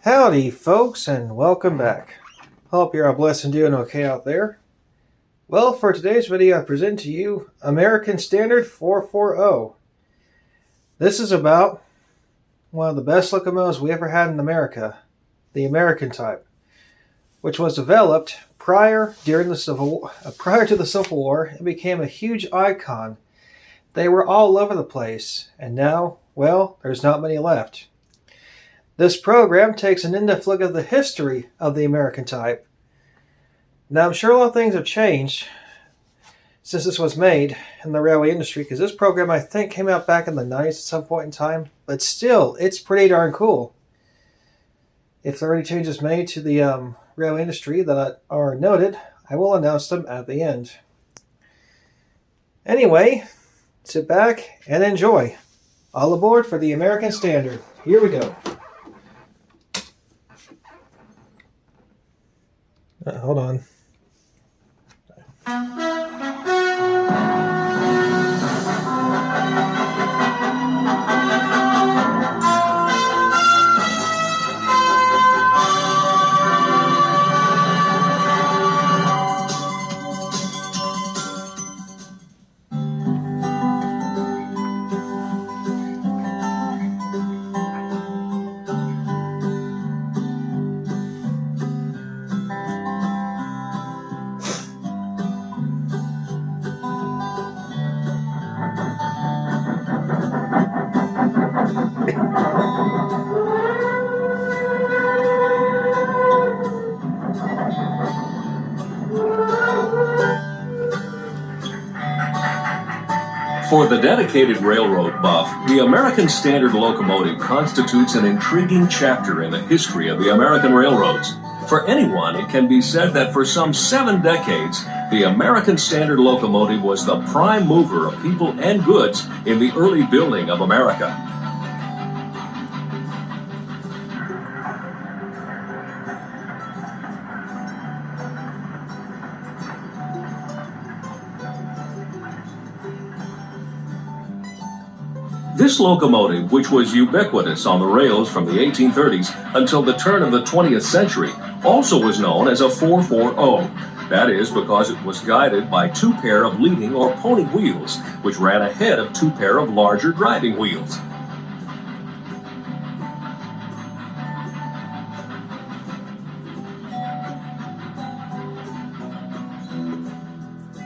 Howdy, folks, and welcome back. Hope you're all blessed and doing okay out there. Well, for today's video, I present to you American Standard 440. This is about one of the best locomotives we ever had in America, the American type, which was developed prior to the Civil War and became a huge icon. They were all over the place, and now, well, there's not many left. This program takes an in-depth look at the history of the American type. Now, I'm sure a lot of things have changed since this was made in the railway industry, because this program, I think, came out back in the 90s at some point in time, but still, it's pretty darn cool. If there are any changes made to the railway industry that are noted, I will announce them at the end. Anyway, sit back and enjoy. All aboard for the American Standard. Here we go. Hold on. For the dedicated railroad buff, the American Standard locomotive constitutes an intriguing chapter in the history of the American railroads. For anyone, it can be said that for some 7 decades, the American Standard locomotive was the prime mover of people and goods in the early building of America. This locomotive, which was ubiquitous on the rails from the 1830s until the turn of the 20th century, also was known as a 440. That is because it was guided by 2 pair of leading or pony wheels, which ran ahead of 2 pair of larger driving wheels.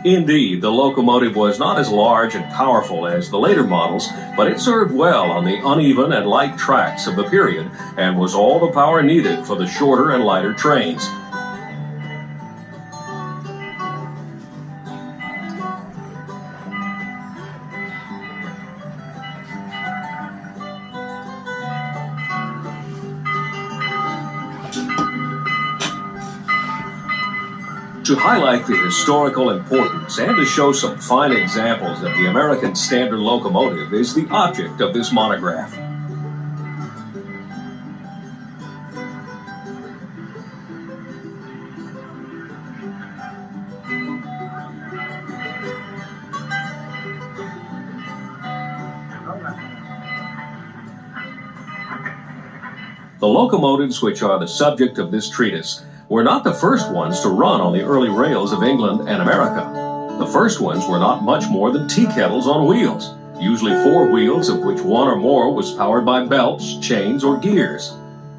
Indeed, the locomotive was not as large and powerful as the later models, but it served well on the uneven and light tracks of the period and was all the power needed for the shorter and lighter trains. To highlight the historical importance and to show some fine examples of the American Standard locomotive is the object of this monograph. The locomotives which are the subject of this treatise were not the first ones to run on the early rails of England and America. The first ones were not much more than tea kettles on wheels, usually 4 wheels of which 1 or more was powered by belts, chains, or gears.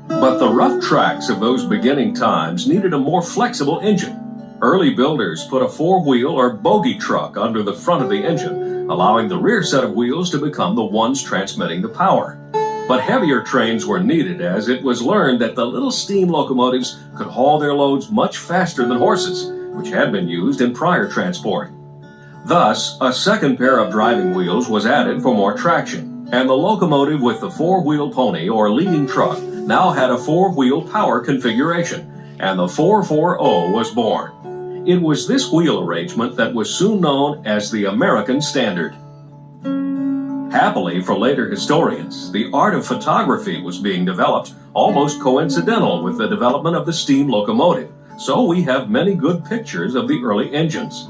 But the rough tracks of those beginning times needed a more flexible engine. Early builders put a 4-wheel or bogie truck under the front of the engine, allowing the rear set of wheels to become the ones transmitting the power. But heavier trains were needed, as it was learned that the little steam locomotives could haul their loads much faster than horses, which had been used in prior transport. Thus, a second pair of driving wheels was added for more traction, and the locomotive with the 4-wheel pony or leading truck now had a 4-wheel power configuration, and the 440 was born. It was this wheel arrangement that was soon known as the American Standard. Happily for later historians, the art of photography was being developed, almost coincidental with the development of the steam locomotive, so we have many good pictures of the early engines.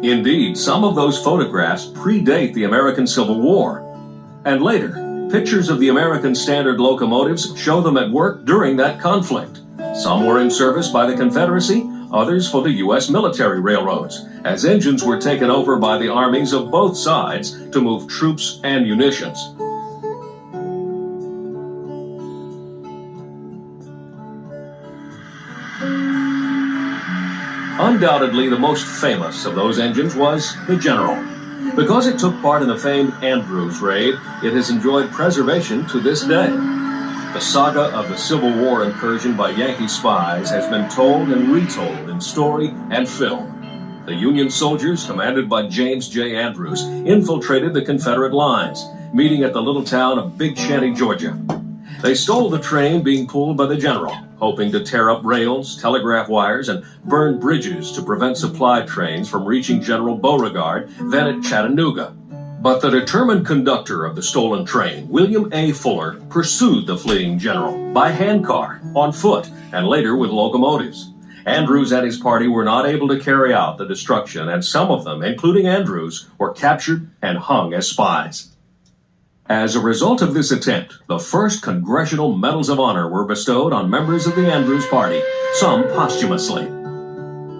Indeed, some of those photographs predate the American Civil War. And later, pictures of the American Standard locomotives show them at work during that conflict. Some were in service by the Confederacy, others for the U.S. military railroads, as engines were taken over by the armies of both sides to move troops and munitions. Undoubtedly, the most famous of those engines was the General. Because it took part in the famed Andrews raid, it has enjoyed preservation to this day. The saga of the Civil War incursion by Yankee spies has been told and retold in story and film. The Union soldiers, commanded by James J. Andrews, infiltrated the Confederate lines, meeting at the little town of Big Shanty, Georgia. They stole the train being pulled by the General, hoping to tear up rails, telegraph wires, and burn bridges to prevent supply trains from reaching General Beauregard, then at Chattanooga. But the determined conductor of the stolen train, William A. Fuller, pursued the fleeing general by handcar, on foot, and later with locomotives. Andrews and his party were not able to carry out the destruction, and some of them, including Andrews, were captured and hung as spies. As a result of this attempt, the first Congressional Medals of Honor were bestowed on members of the Andrews Party, some posthumously.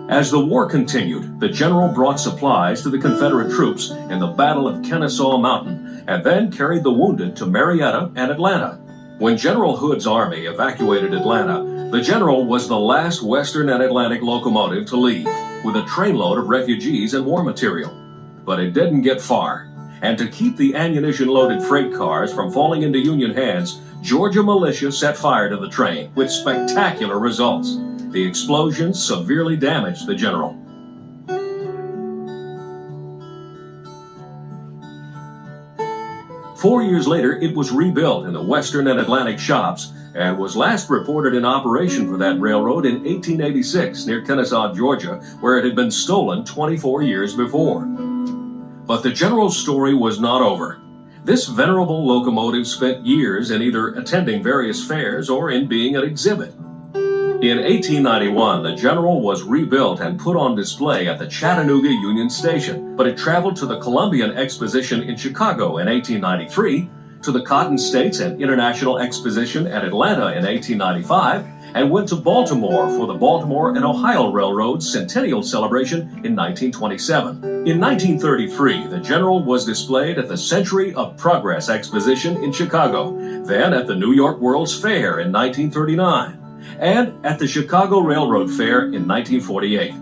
As the war continued, the general brought supplies to the Confederate troops in the Battle of Kennesaw Mountain, and then carried the wounded to Marietta and Atlanta. When General Hood's army evacuated Atlanta, the general was the last Western and Atlantic locomotive to leave, with a trainload of refugees and war material. But it didn't get far, and to keep the ammunition-loaded freight cars from falling into Union hands, Georgia militia set fire to the train, with spectacular results. The explosions severely damaged the general. Four years later, it was rebuilt in the Western and Atlantic shops and was last reported in operation for that railroad in 1886 near Kennesaw, Georgia, where it had been stolen 24 years before. But the general's story was not over. This venerable locomotive spent years in either attending various fairs or in being an exhibit. In 1891, the General was rebuilt and put on display at the Chattanooga Union Station, but it traveled to the Columbian Exposition in Chicago in 1893, to the Cotton States and International Exposition at Atlanta in 1895, and went to Baltimore for the Baltimore and Ohio Railroad's centennial celebration in 1927. In 1933, the General was displayed at the Century of Progress Exposition in Chicago, then at the New York World's Fair in 1939. And at the Chicago Railroad Fair in 1948.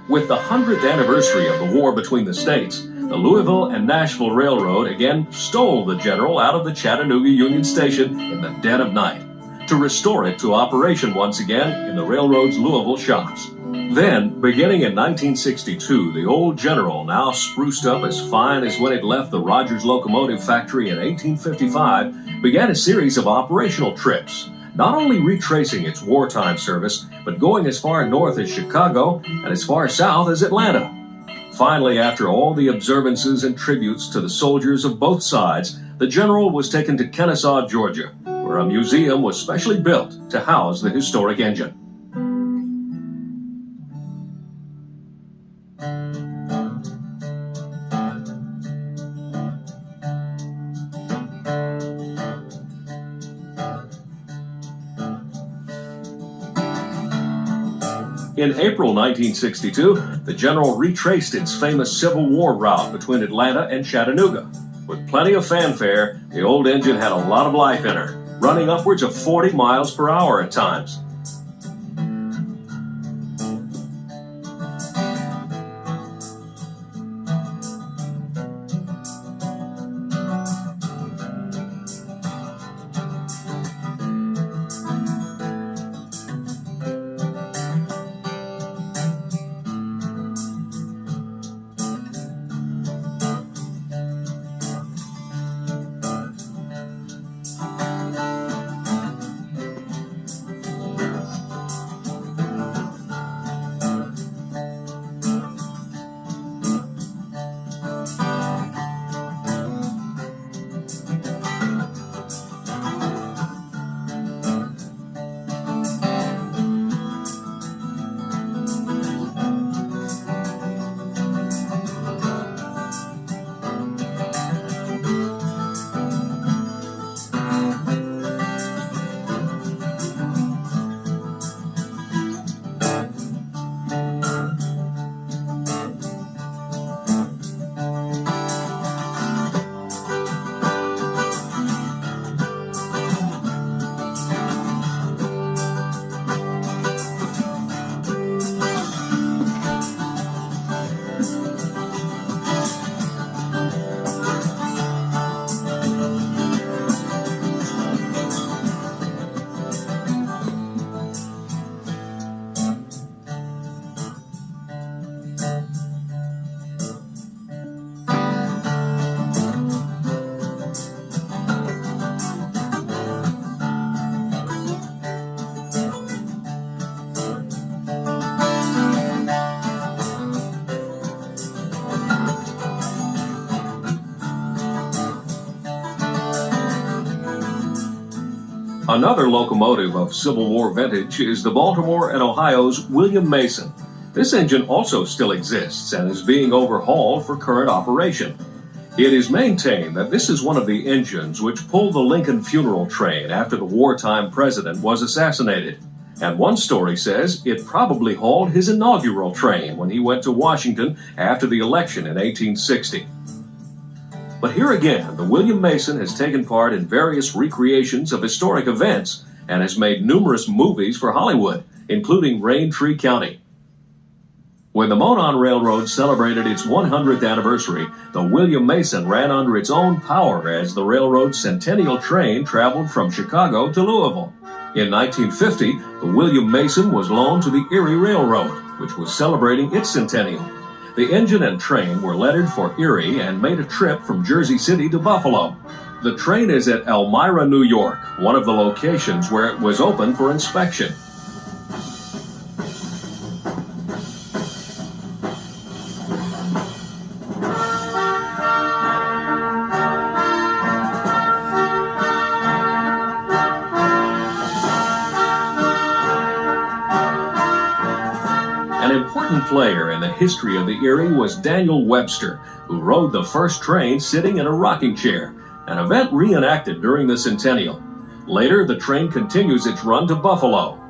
With the 100th anniversary of the war between the states, the Louisville and Nashville Railroad again stole the General out of the Chattanooga Union Station in the dead of night, to restore it to operation once again in the railroad's Louisville shops. Then, beginning in 1962, the old General, now spruced up as fine as when it left the Rogers Locomotive Factory in 1855, began a series of operational trips, not only retracing its wartime service, but going as far north as Chicago and as far south as Atlanta. Finally, after all the observances and tributes to the soldiers of both sides, the General was taken to Kennesaw, Georgia, where a museum was specially built to house the historic engine. In April 1962, the General retraced its famous Civil War route between Atlanta and Chattanooga. With plenty of fanfare, the old engine had a lot of life in her, running upwards of 40 miles per hour at times. Another locomotive of Civil War vintage is the Baltimore and Ohio's William Mason. This engine also still exists and is being overhauled for current operation. It is maintained that this is one of the engines which pulled the Lincoln funeral train after the wartime president was assassinated. And one story says it probably hauled his inaugural train when he went to Washington after the election in 1860. But here again, the William Mason has taken part in various recreations of historic events and has made numerous movies for Hollywood, including Raintree County. When the Monon Railroad celebrated its 100th anniversary, the William Mason ran under its own power as the railroad's centennial train traveled from Chicago to Louisville. In 1950, the William Mason was loaned to the Erie Railroad, which was celebrating its centennial. The engine and train were lettered for Erie and made a trip from Jersey City to Buffalo. The train is at Elmira, New York, one of the locations where it was open for inspection. An important player in the history of the Erie was Daniel Webster, who rode the first train sitting in a rocking chair, an event reenacted during the centennial. Later, the train continues its run to Buffalo.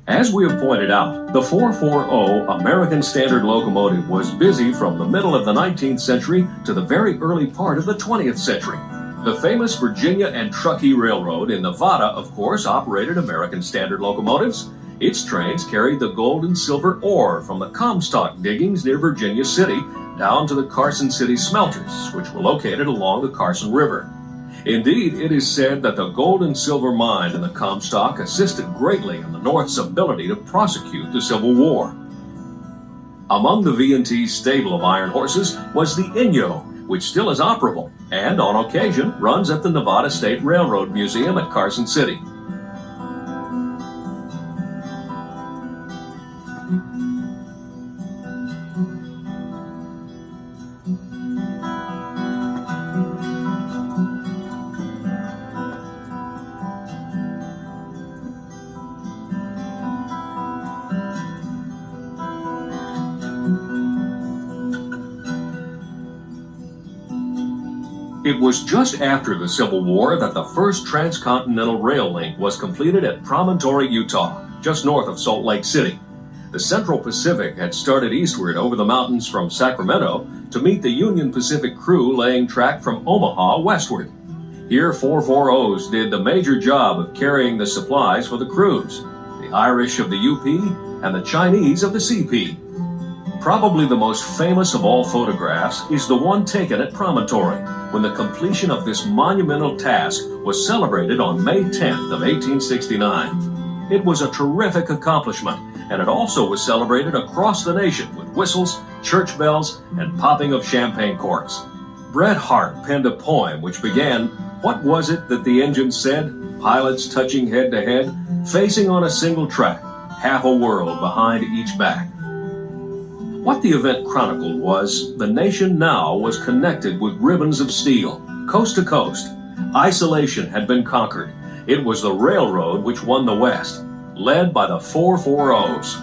As we have pointed out, the 440 American Standard locomotive was busy from the middle of the 19th century to the very early part of the 20th century. The famous Virginia and Truckee Railroad in Nevada, of course, operated American Standard locomotives. Its trains carried the gold and silver ore from the Comstock diggings near Virginia City down to the Carson City smelters, which were located along the Carson River. Indeed, it is said that the gold and silver mine in the Comstock assisted greatly in the North's ability to prosecute the Civil War. Among the V&T's stable of iron horses was the Inyo, which still is operable and, on occasion, runs at the Nevada State Railroad Museum at Carson City. It was just after the Civil War that the first transcontinental rail link was completed at Promontory, Utah, just north of Salt Lake City. The Central Pacific had started eastward over the mountains from Sacramento to meet the Union Pacific crew laying track from Omaha westward. Here, 440s did the major job of carrying the supplies for the crews, the Irish of the UP and the Chinese of the CP. Probably the most famous of all photographs is the one taken at Promontory, when the completion of this monumental task was celebrated on May 10th of 1869. It was a terrific accomplishment, and it also was celebrated across the nation with whistles, church bells, and popping of champagne corks. Bret Harte penned a poem which began, "What was it that the engine said? Pilots touching head to head, facing on a single track, half a world behind each back." What the event chronicled was, the nation now was connected with ribbons of steel, coast to coast. Isolation had been conquered. It was the railroad which won the West, led by the 440s.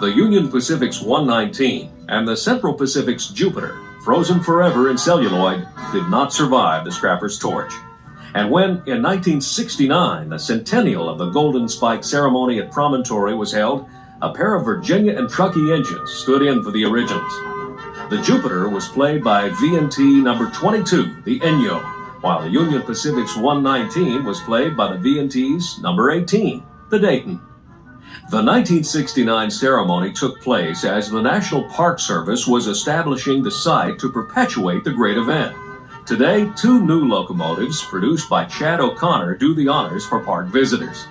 The Union Pacific's 119 and the Central Pacific's Jupiter, frozen forever in celluloid, did not survive the scrapper's torch. And when, in 1969, the centennial of the Golden Spike ceremony at Promontory was held, a pair of Virginia and Truckee engines stood in for the originals. The Jupiter was played by V&T number 22, the Inyo, while the Union Pacific's 119 was played by the V&T's number 18, the Dayton. The 1969 ceremony took place as the National Park Service was establishing the site to perpetuate the great event. Today, 2 new locomotives produced by Chad O'Connor do the honors for park visitors.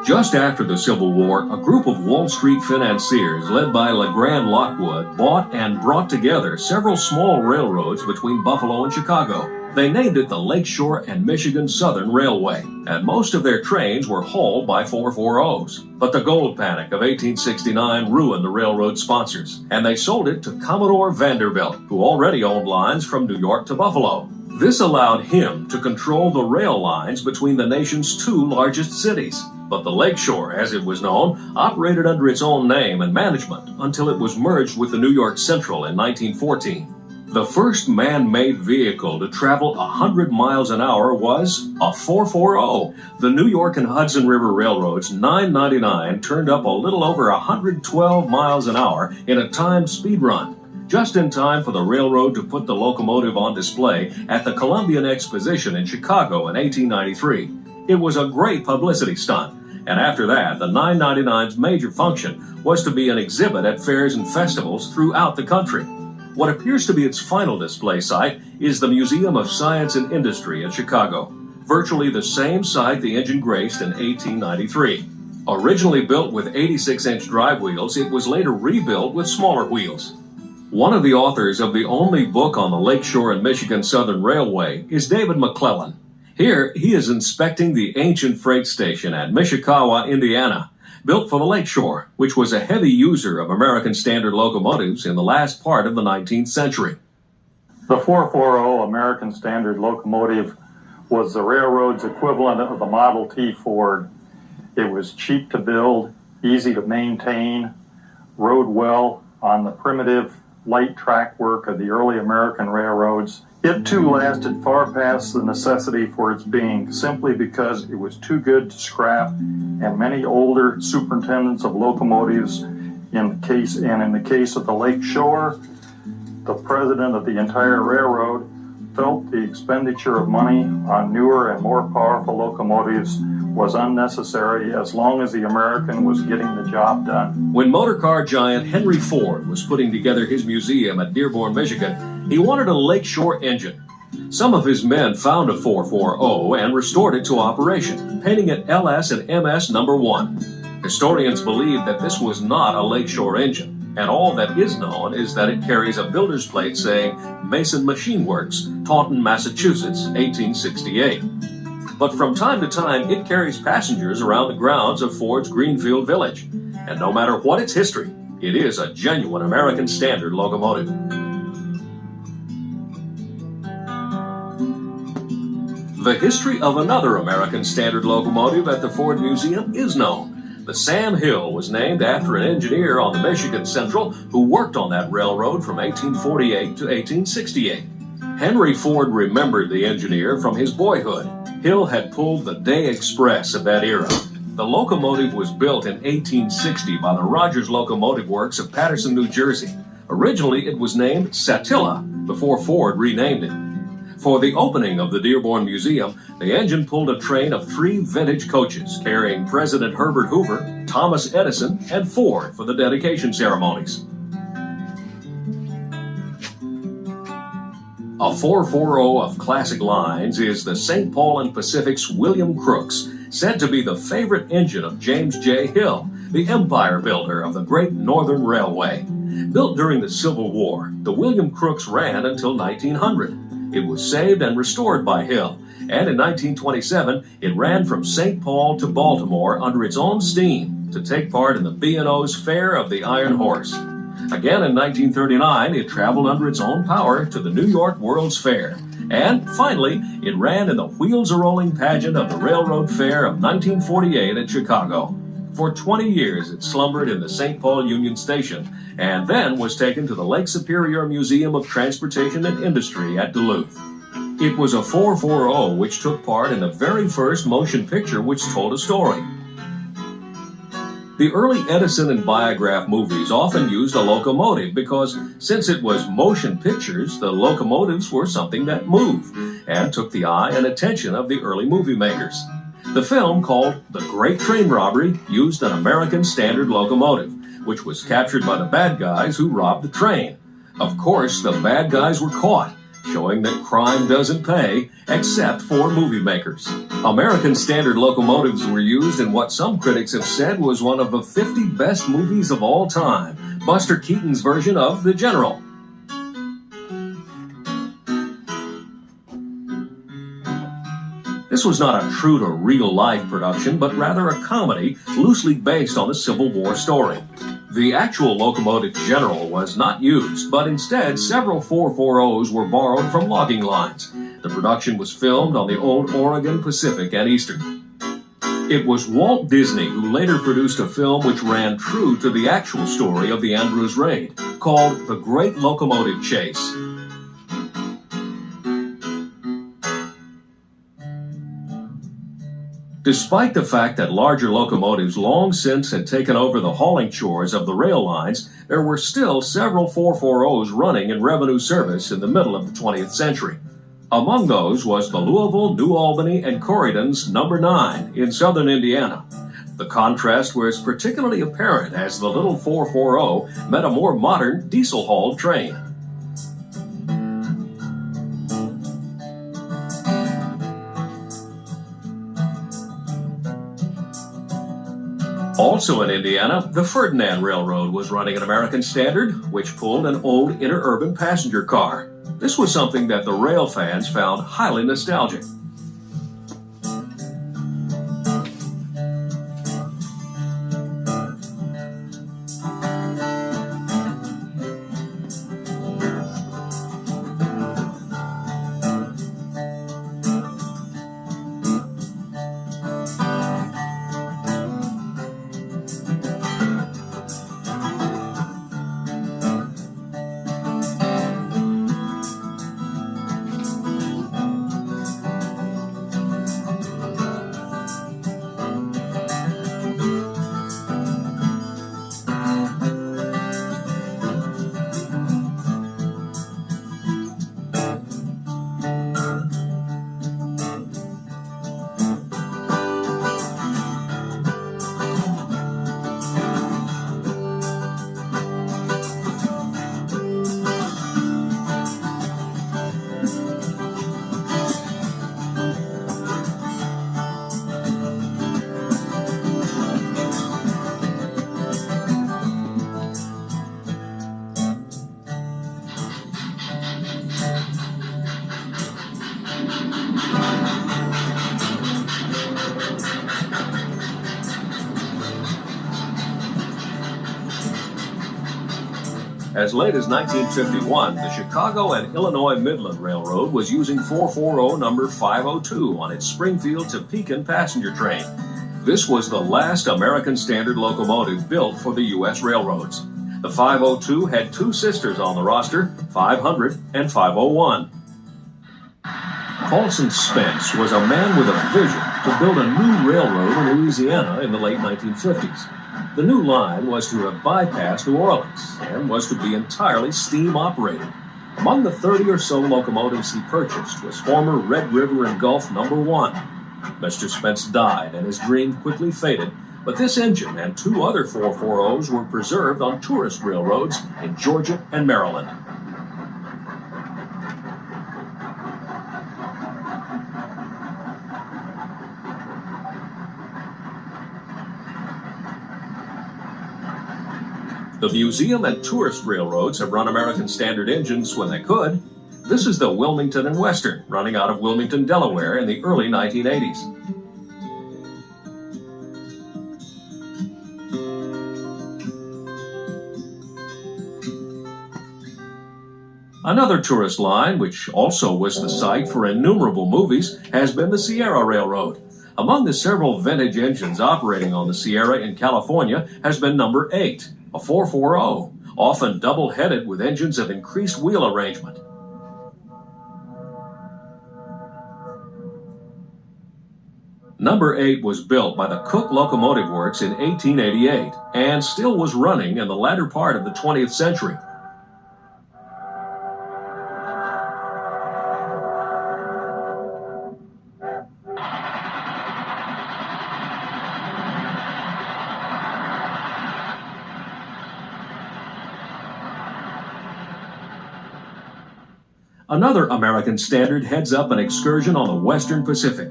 Just after the Civil War, a group of Wall Street financiers led by LeGrand Lockwood bought and brought together several small railroads between Buffalo and Chicago. They named it the Lakeshore and Michigan Southern Railway, and most of their trains were hauled by 440s. But the gold panic of 1869 ruined the railroad sponsors, and they sold it to Commodore Vanderbilt, who already owned lines from New York to Buffalo. This allowed him to control the rail lines between the nation's 2 largest cities. But the Lakeshore, as it was known, operated under its own name and management until it was merged with the New York Central in 1914. The first man-made vehicle to travel 100 miles an hour was a 440. The New York and Hudson River Railroad's 999 turned up a little over 112 miles an hour in a timed speed run, just in time for the railroad to put the locomotive on display at the Columbian Exposition in Chicago in 1893. It was a great publicity stunt, and after that, the 999's major function was to be an exhibit at fairs and festivals throughout the country. What appears to be its final display site is the Museum of Science and Industry in Chicago, virtually the same site the engine graced in 1893. Originally built with 86-inch drive wheels, it was later rebuilt with smaller wheels. One of the authors of the only book on the Lakeshore and Michigan Southern Railway is David McClellan. Here, he is inspecting the ancient freight station at Mishikawa, Indiana, built for the Lakeshore, which was a heavy user of American Standard locomotives in the last part of the 19th century. The 440 American Standard locomotive was the railroad's equivalent of the Model T Ford. It was cheap to build, easy to maintain, rode well on the primitive light track work of the early American railroads. It too lasted far past the necessity for its being, simply because it was too good to scrap, and many older superintendents of locomotives, in the case of the Lakeshore, the president of the entire railroad felt the expenditure of money on newer and more powerful locomotives was unnecessary as long as the American was getting the job done. When motorcar giant Henry Ford was putting together his museum at Dearborn, Michigan, he wanted a Lakeshore engine. Some of his men found a 440 and restored it to operation, painting it LS and MS number 1. Historians believe that this was not a Lakeshore engine, and all that is known is that it carries a builder's plate saying Mason Machine Works, Taunton, Massachusetts, 1868. But from time to time, it carries passengers around the grounds of Ford's Greenfield Village. And no matter what its history, it is a genuine American Standard locomotive. The history of another American Standard locomotive at the Ford Museum is known. The Sam Hill was named after an engineer on the Michigan Central who worked on that railroad from 1848 to 1868. Henry Ford remembered the engineer from his boyhood. Hill had pulled the Day Express of that era. The locomotive was built in 1860 by the Rogers Locomotive Works of Paterson, New Jersey. Originally, it was named Satilla before Ford renamed it. For the opening of the Dearborn Museum, the engine pulled a train of 3 vintage coaches carrying President Herbert Hoover, Thomas Edison, and Ford for the dedication ceremonies. A 440 of classic lines is the St. Paul and Pacific's William Crookes, said to be the favorite engine of James J. Hill, the empire builder of the Great Northern Railway. Built during the Civil War, the William Crookes ran until 1900. It was saved and restored by Hill, and in 1927 it ran from St. Paul to Baltimore under its own steam to take part in the B&O's Fair of the Iron Horse. Again in 1939, it traveled under its own power to the New York World's Fair. And finally, it ran in the Wheels-A-Rolling pageant of the Railroad Fair of 1948 at Chicago. For 20 years, it slumbered in the St. Paul Union Station and then was taken to the Lake Superior Museum of Transportation and Industry at Duluth. It was a 440 which took part in the very first motion picture which told a story. The early Edison and Biograph movies often used a locomotive because, since it was motion pictures, the locomotives were something that moved and took the eye and attention of the early movie makers. The film, called The Great Train Robbery, used an American Standard locomotive, which was captured by the bad guys who robbed the train. Of course, the bad guys were caught, showing that crime doesn't pay, except for movie makers. American Standard locomotives were used in what some critics have said was one of the 50 best movies of all time, Buster Keaton's version of The General. This was not a true to real-life production, but rather a comedy loosely based on the Civil War story. The actual locomotive General was not used, but instead several 440s were borrowed from logging lines. The production was filmed on the old Oregon, Pacific, and Eastern. It was Walt Disney who later produced a film which ran true to the actual story of the Andrews Raid, called The Great Locomotive Chase. Despite the fact that larger locomotives long since had taken over the hauling chores of the rail lines, there were still several 440s running in revenue service in the middle of the 20th century. Among those was the Louisville, New Albany, and Corydon's number 9 in southern Indiana. The contrast was particularly apparent as the little 440 met a more modern diesel-hauled train. Also in Indiana, the Ferdinand Railroad was running an American Standard, which pulled an old interurban passenger car. This was something that the rail fans found highly nostalgic. As late as 1951, the Chicago and Illinois Midland Railroad was using 440 number 502 on its Springfield to Pekin passenger train. This was the last American Standard locomotive built for the U.S. railroads. The 502 had two sisters on the roster, 500 and 501. Paulson Spence was a man with a vision to build a new railroad in Louisiana in the late 1950s. The new line was to have bypassed New Orleans and was to be entirely steam-operated. Among the 30 or so locomotives he purchased was former Red River and Gulf number 1. Mr. Spence died and his dream quickly faded, but this engine and two other 440s were preserved on tourist railroads in Georgia and Maryland. The museum and tourist railroads have run American Standard engines when they could. This is the Wilmington and Western, running out of Wilmington, Delaware in the early 1980s. Another tourist line, which also was the site for innumerable movies, has been the Sierra Railroad. Among the several vintage engines operating on the Sierra in California has been number 8, a 440, often double-headed with engines of increased wheel arrangement. Number 8 was built by the Cook Locomotive Works in 1888 and still was running in the latter part of the 20th century. Another American Standard heads up an excursion on the Western Pacific.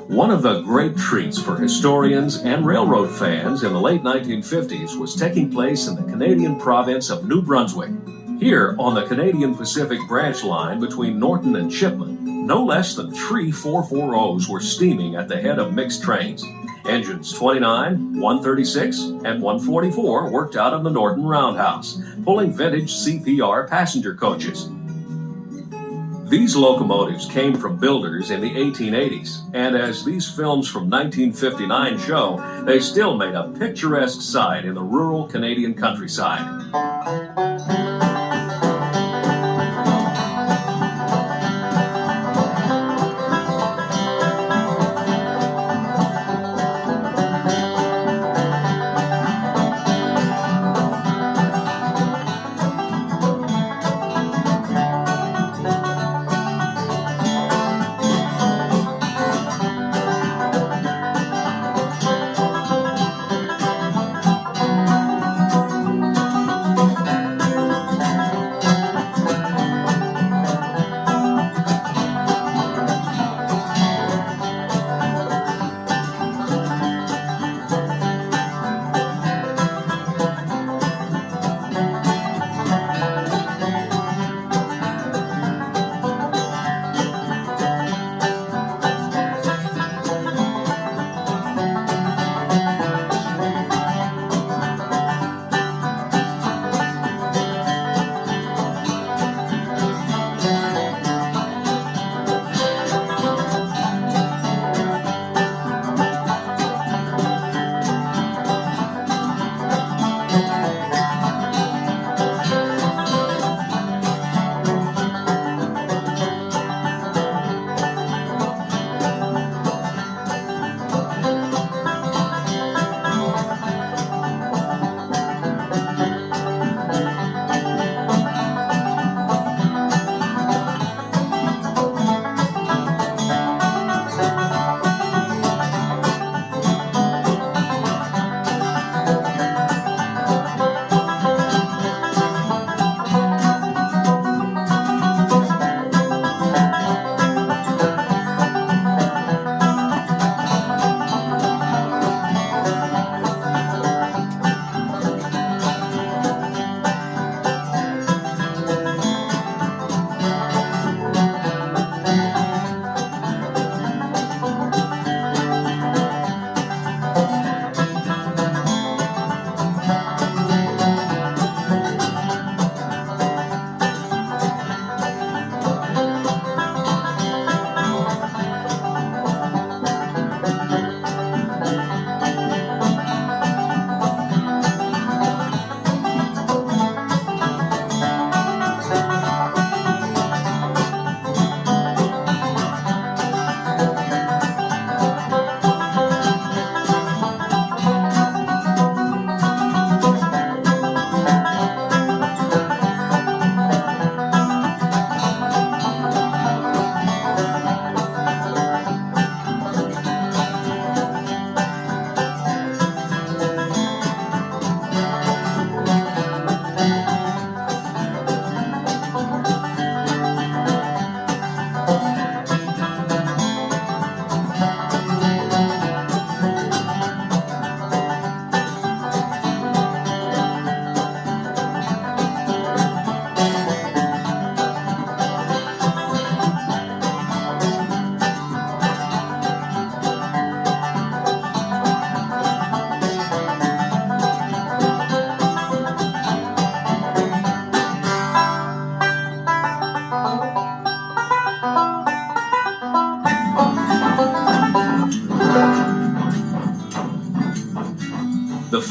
One of the great treats for historians and railroad fans in the late 1950s was taking place in the Canadian province of New Brunswick. Here, on the Canadian Pacific branch line between Norton and Chipman, no less than 3 440s were steaming at the head of mixed trains. Engines 29, 136, and 144 worked out of the Norton Roundhouse, pulling vintage CPR passenger coaches. These locomotives came from builders in the 1880s, and as these films from 1959 show, they still made a picturesque sight in the rural Canadian countryside.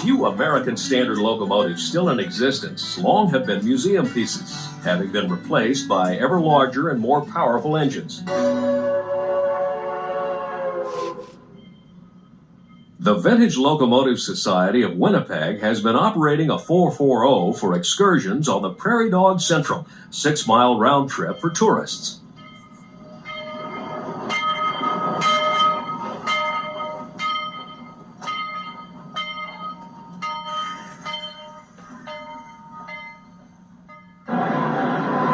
few American Standard locomotives still in existence long have been museum pieces, having been replaced by ever larger and more powerful engines. The Vintage Locomotive Society of Winnipeg has been operating a 440 for excursions on the Prairie Dog Central, 6-mile round trip for tourists.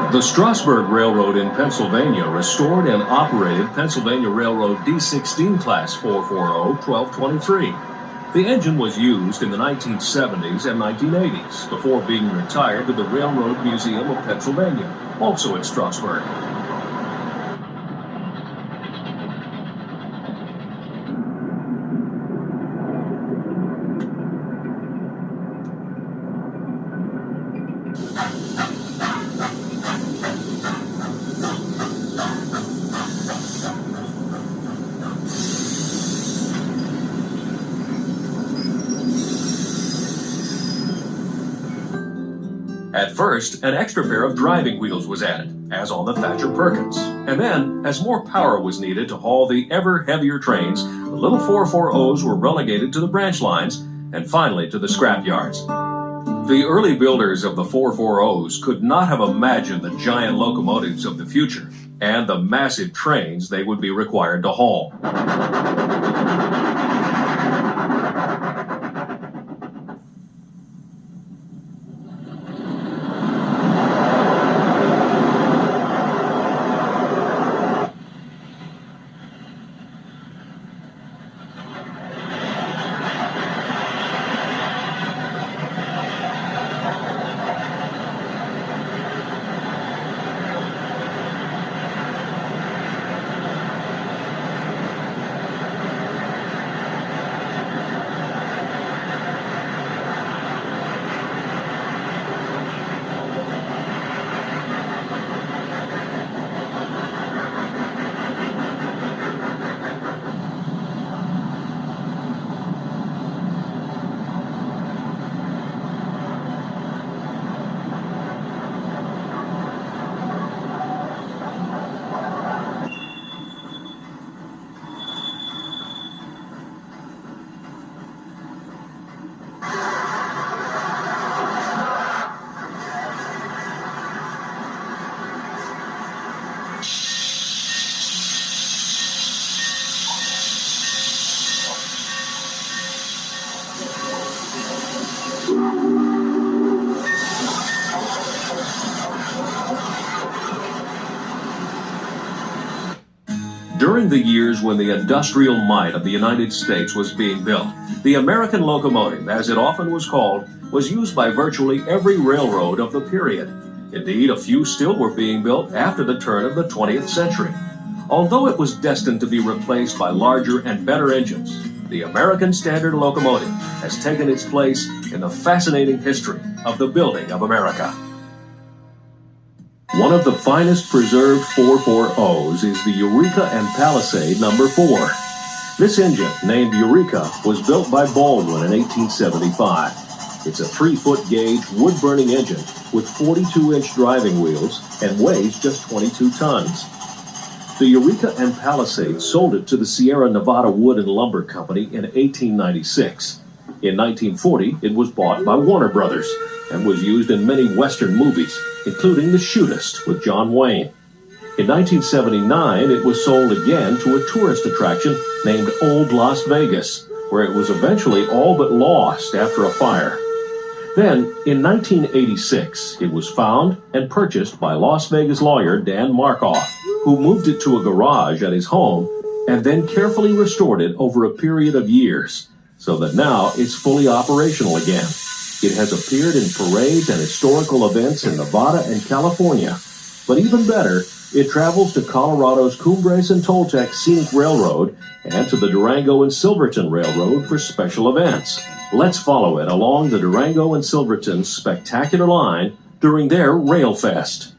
The Strasburg Railroad in Pennsylvania restored and operated Pennsylvania Railroad D16 Class 440-1223. The engine was used in the 1970s and 1980s before being retired to the Railroad Museum of Pennsylvania, also in Strasburg. At first, an extra pair of driving wheels was added, as on the Thatcher Perkins. And then, as more power was needed to haul the ever heavier trains, the little 440s were relegated to the branch lines, and finally to the scrap yards. The early builders of the 440s could not have imagined the giant locomotives of the future, and the massive trains they would be required to haul. During the years when the industrial might of the United States was being built, the American locomotive, as it often was called, was used by virtually every railroad of the period. Indeed, a few still were being built after the turn of the 20th century. Although it was destined to be replaced by larger and better engines, the American Standard locomotive has taken its place in the fascinating history of the building of America. One of the finest preserved 440s is the Eureka and Palisade No. 4. This engine, named Eureka, was built by Baldwin in 1875. It's a 3-foot gauge wood-burning engine with 42-inch driving wheels and weighs just 22 tons. The Eureka and Palisade sold it to the Sierra Nevada Wood and Lumber Company in 1896. In 1940, it was bought by Warner Brothers and was used in many Western movies, including The Shootist with John Wayne. In 1979, it was sold again to a tourist attraction named Old Las Vegas, where it was eventually all but lost after a fire. Then, in 1986, it was found and purchased by Las Vegas lawyer Dan Markoff, who moved it to a garage at his home and then carefully restored it over a period of years, so that now it's fully operational again. It has appeared in parades and historical events in Nevada and California. But even better, it travels to Colorado's Cumbres and Toltec Scenic Railroad and to the Durango and Silverton Railroad for special events. Let's follow it along the Durango and Silverton spectacular line during their Rail Fest.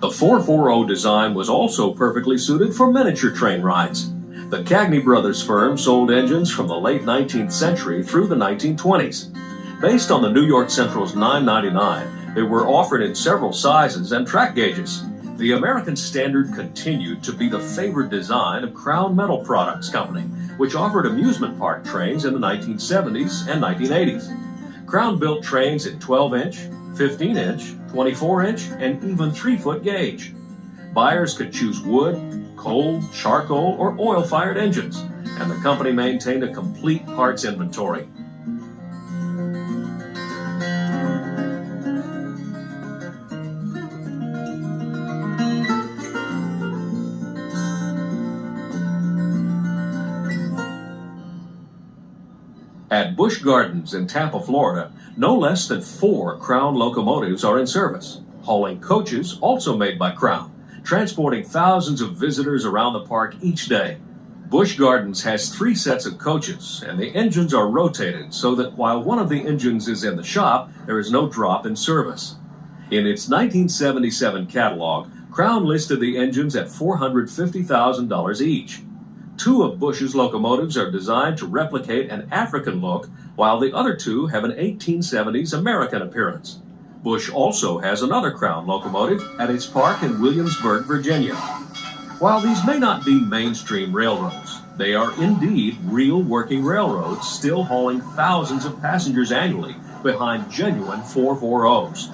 The 440 design was also perfectly suited for miniature train rides. The Cagney Brothers firm sold engines from the late 19th century through the 1920s. Based on the New York Central's 999, they were offered in several sizes and track gauges. The American Standard continued to be the favored design of Crown Metal Products Company, which offered amusement park trains in the 1970s and 1980s. Crown built trains in 12-inch, 15-inch, 24-inch, and even 3-foot gauge. Buyers could choose wood, coal, charcoal, or oil-fired engines, and the company maintained a complete parts inventory. At Busch Gardens in Tampa, Florida, no less than 4 Crown locomotives are in service, hauling coaches also made by Crown, transporting thousands of visitors around the park each day. Busch Gardens has 3 sets of coaches, and the engines are rotated so that while one of the engines is in the shop, there is no drop in service. In its 1977 catalog, Crown listed the engines at $450,000 each. 2 of Busch's locomotives are designed to replicate an African look, while the other 2 have an 1870s American appearance. Busch also has another Crown locomotive at its park in Williamsburg, Virginia. While these may not be mainstream railroads, they are indeed real working railroads still hauling thousands of passengers annually behind genuine 440s.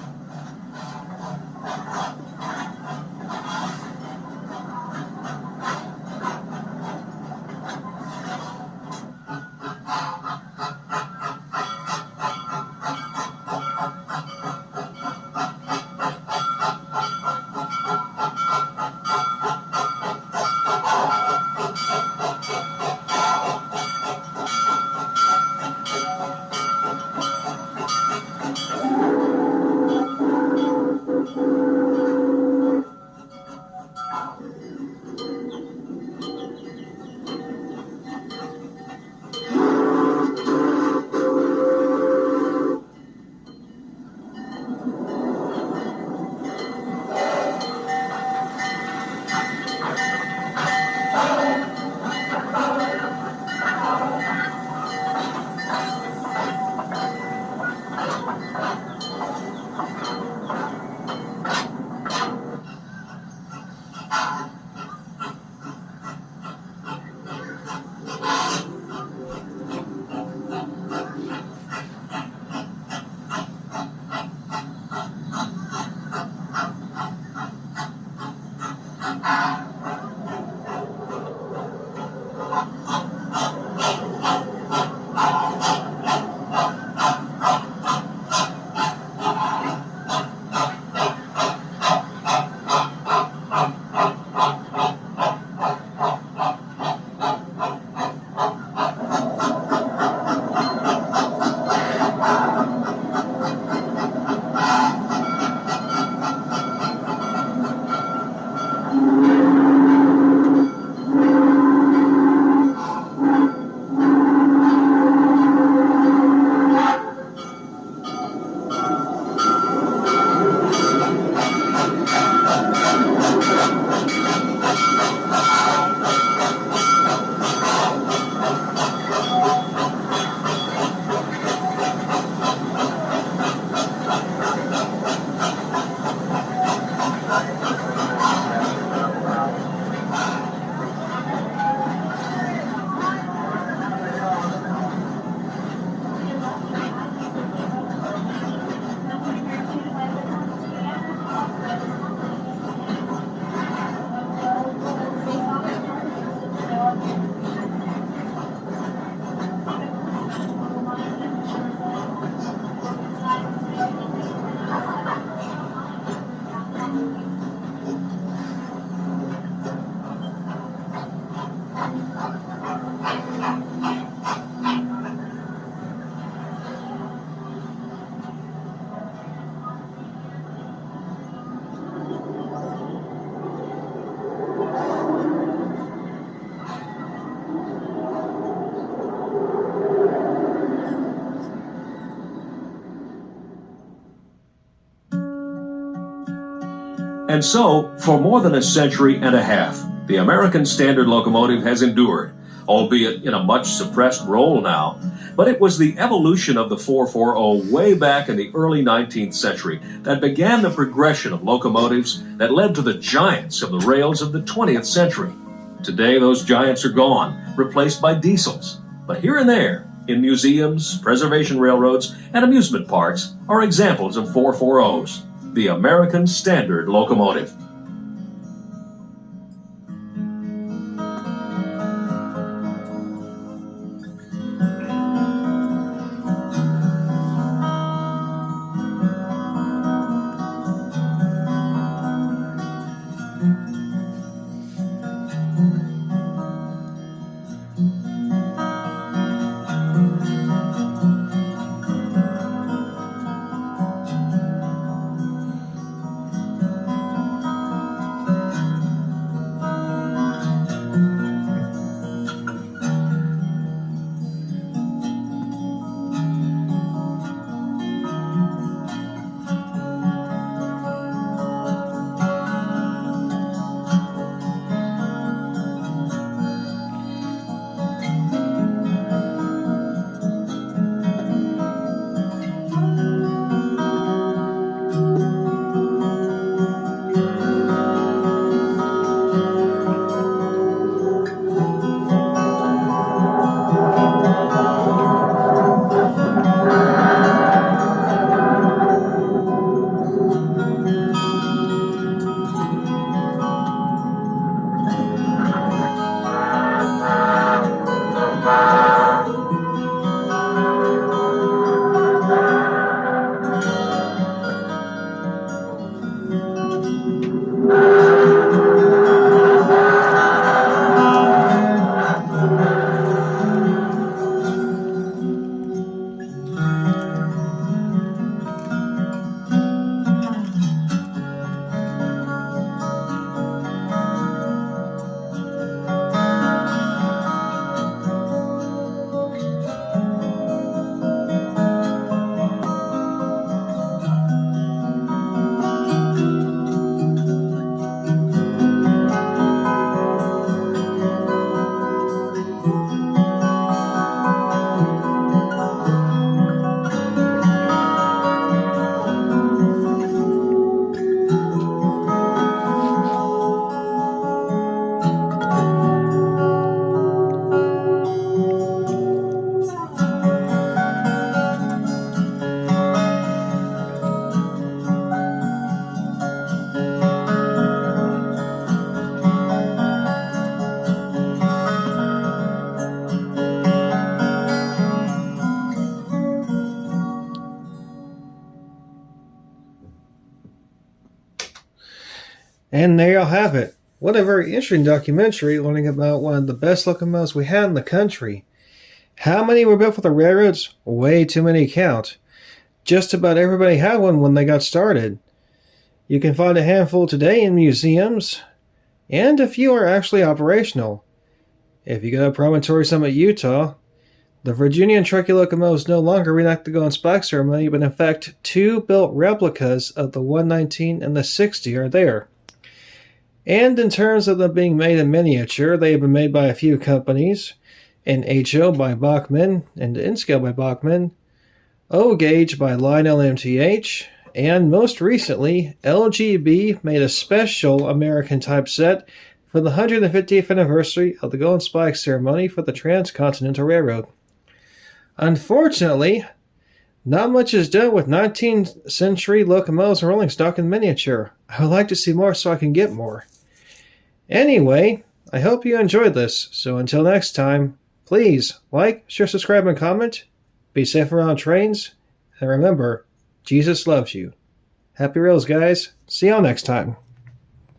And so, for more than a century and a half, the American Standard locomotive has endured, albeit in a much suppressed role now. But it was the evolution of the 440 way back in the early 19th century that began the progression of locomotives that led to the giants of the rails of the 20th century. Today, those giants are gone, replaced by diesels. But here and there, in museums, preservation railroads, and amusement parks, are examples of 440s, the American Standard locomotive. And there you'll have it. What a very interesting documentary learning about one of the best locomotives we had in the country. How many were built for the railroads? Way too many to count. Just about everybody had one when they got started. You can find a handful today in museums, and a few are actually operational. If you go to Promontory Summit, Utah, the Virginia and Truckee locomotives no longer reenact the Golden Spike ceremony, but in fact, two built replicas of the 119 and the 60 are there. And in terms of them being made in miniature, they have been made by a few companies, in HO by Bachmann and N-Scale by Bachmann, O-Gauge by Lionel MTH, and most recently, LGB made a special American type set for the 150th anniversary of the Golden Spike ceremony for the Transcontinental Railroad. Unfortunately, not much is done with 19th century locomotives and rolling stock in miniature. I would like to see more so I can get more. Anyway, I hope you enjoyed this, so until next time, please like, share, subscribe, and comment. Be safe around trains, and remember, Jesus loves you. Happy rails, guys. See y'all next time.